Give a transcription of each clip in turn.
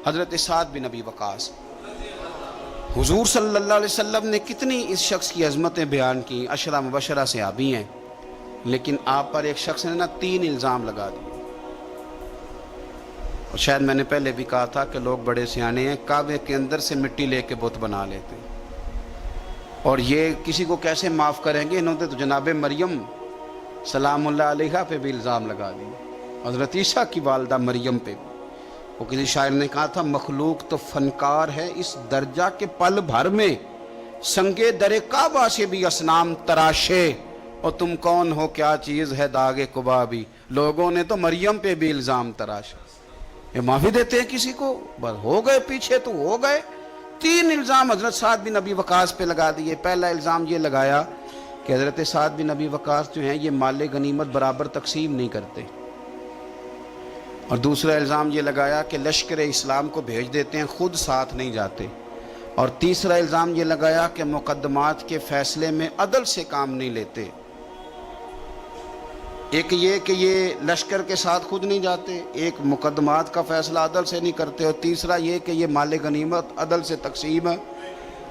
حضرت سعد بن ابی وقاص، حضور صلی اللہ علیہ وسلم نے کتنی اس شخص کی عظمتیں بیان کی، عشرہ مبشرہ سے آبی ہیں، لیکن آپ پر ایک شخص نے 3 الزام لگا دیے۔ اور شاید میں نے پہلے بھی کہا تھا کہ لوگ بڑے سیانے ہیں، کعبے کے اندر سے مٹی لے کے بت بنا لیتے ہیں، اور یہ کسی کو کیسے معاف کریں گے؟ انہوں نے تو جناب مریم سلام اللہ علیہا پہ بھی الزام لگا دیے، حضرت عیسیٰ کی والدہ مریم پہ بھی۔ وہ کسی شاعر نے کہا تھا مخلوق تو فنکار ہے اس درجہ کے پل بھر میں، سنگے در کعبہ سے بھی اصنام تراشے، اور تم کون ہو کیا چیز ہے داغ قبا بھی۔ لوگوں نے تو مریم پہ بھی الزام تراشا۔ یہ معافی دیتے ہیں کسی کو؟ بس ہو گئے پیچھے تو ہو گئے۔ 3 الزام حضرت سعد بن ابی وقاص پہ لگا دیے۔ پہلا الزام یہ لگایا کہ حضرت سعد بن ابی وقاص جو ہیں یہ مال غنیمت برابر تقسیم نہیں کرتے، اور دوسرا الزام یہ لگایا کہ لشکر اسلام کو بھیج دیتے ہیں، خود ساتھ نہیں جاتے، اور تیسرا الزام یہ لگایا کہ مقدمات کے فیصلے میں عدل سے کام نہیں لیتے۔ ایک یہ کہ یہ لشکر کے ساتھ خود نہیں جاتے، ایک مقدمات کا فیصلہ عدل سے نہیں کرتے، اور تیسرا یہ کہ یہ مال غنیمت عدل سے تقسیم ہے۔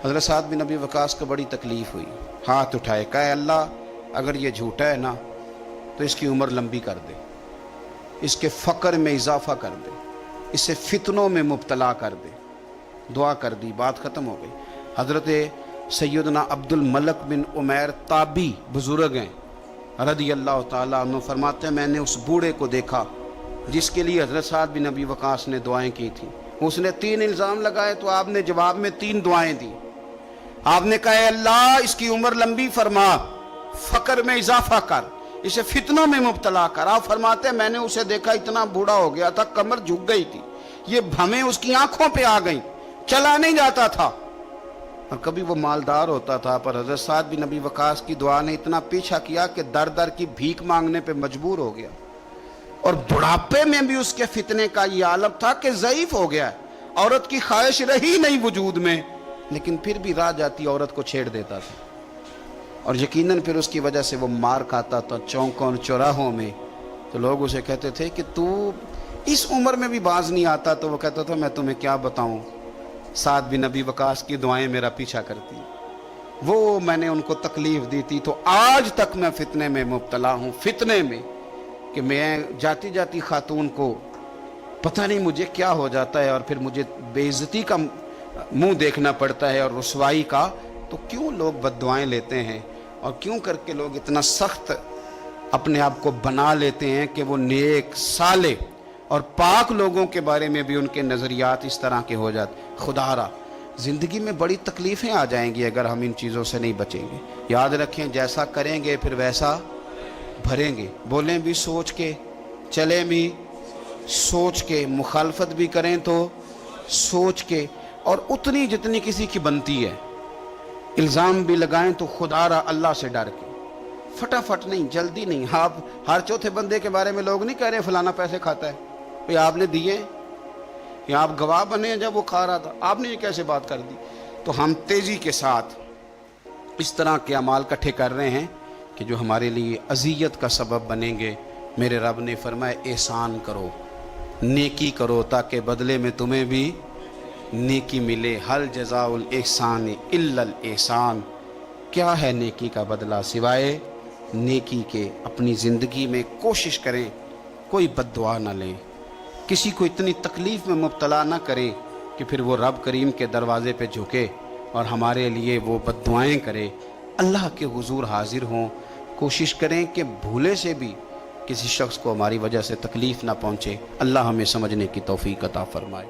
حضرت سعد بن ابی وقاص کو بڑی تکلیف ہوئی، ہاتھ اٹھائے، کہا اللہ اگر یہ جھوٹا ہے نا تو اس کی عمر لمبی کر دے، اس کے فقر میں اضافہ کر دے، اسے فتنوں میں مبتلا کر دے۔ دعا کر دی، بات ختم ہو گئی۔ حضرت سیدنا عبد الملک بن عمیر تابی بزرگ ہیں رضی اللہ تعالیٰ عنہ، فرماتے ہیں میں نے اس بوڑھے کو دیکھا جس کے لیے حضرت سعد بن ابی وقاص نے دعائیں کی تھیں۔ اس نے 3 الزام لگائے تو آپ نے جواب میں 3 دعائیں دی۔ آپ نے کہا اے اللہ اس کی عمر لمبی فرما، فقر میں اضافہ کر، اسے فتنوں میں مبتلا کر۔ آپ فرماتے ہیں میں نے اسے دیکھا اتنا بوڑھا ہو گیا تھا، کمر جھک گئی تھی، یہ بھمیں اس کی آنکھوں پہ آ گئیں، چلا نہیں جاتا تھا، اور کبھی وہ مالدار ہوتا تھا، پر حضرت سعد بن ابی وقاص کی دعا نے اتنا پیچھا کیا کہ در در کی بھیک مانگنے پہ مجبور ہو گیا، اور بڑھاپے میں بھی اس کے فتنے کا یہ عالم تھا کہ ضعیف ہو گیا، عورت کی خواہش رہی نہیں وجود میں، لیکن پھر بھی راہ جاتی عورت کو چھیڑ دیتا تھا، اور یقیناً پھر اس کی وجہ سے وہ مار کھاتا تھا چوکوں اور چوراہوں میں۔ تو لوگ اسے کہتے تھے کہ تو اس عمر میں بھی باز نہیں آتا، تو وہ کہتا تھا میں تمہیں کیا بتاؤں، سعد بن ابی وقاص کی دعائیں میرا پیچھا کرتی، وہ میں نے ان کو تکلیف دی تھی، تو آج تک میں فتنے میں مبتلا ہوں، فتنے میں کہ میں جاتی جاتی خاتون کو پتہ نہیں مجھے کیا ہو جاتا ہے، اور پھر مجھے بے عزتی کا منہ دیکھنا پڑتا ہے اور رسوائی کا۔ تو کیوں لوگ بد دعائیں لیتے ہیں، اور کیوں کر کے لوگ اتنا سخت اپنے آپ کو بنا لیتے ہیں کہ وہ نیک صالح اور پاک لوگوں کے بارے میں بھی ان کے نظریات اس طرح کے ہو جاتے۔ خدا را زندگی میں بڑی تکلیفیں آ جائیں گی اگر ہم ان چیزوں سے نہیں بچیں گے۔ یاد رکھیں جیسا کریں گے پھر ویسا بھریں گے، بولیں بھی سوچ کے، چلیں بھی سوچ کے، مخالفت بھی کریں تو سوچ کے، اور اتنی جتنی کسی کی بنتی ہے۔ الزام بھی لگائیں تو خدا را اللہ سے ڈر کے، فٹافٹ نہیں، جلدی نہیں۔ آپ ہر چوتھے بندے کے بارے میں لوگ نہیں کہہ رہے فلانا پیسے کھاتا ہے، بھئی آپ نے دیے یا آپ گواہ بنے جب وہ کھا رہا تھا، آپ نے یہ کیسے بات کر دی؟ تو ہم تیزی کے ساتھ اس طرح کے اعمال اکٹھے کر رہے ہیں کہ جو ہمارے لیے اذیت کا سبب بنیں گے۔ میرے رب نے فرمایا احسان کرو، نیکی کرو، تاکہ بدلے میں تمہیں بھی نیکی ملے۔ حل جزاء الاحسان الا الاحسان، کیا ہے نیکی کا بدلہ سوائے نیکی کے؟ اپنی زندگی میں کوشش کریں کوئی بد دعا نہ لیں، کسی کو اتنی تکلیف میں مبتلا نہ کریں کہ پھر وہ رب کریم کے دروازے پہ جھکے اور ہمارے لیے وہ بد دعائیں کرے۔ اللہ کے حضور حاضر ہوں، کوشش کریں کہ بھولے سے بھی کسی شخص کو ہماری وجہ سے تکلیف نہ پہنچے۔ اللہ ہمیں سمجھنے کی توفیق عطا فرمائے۔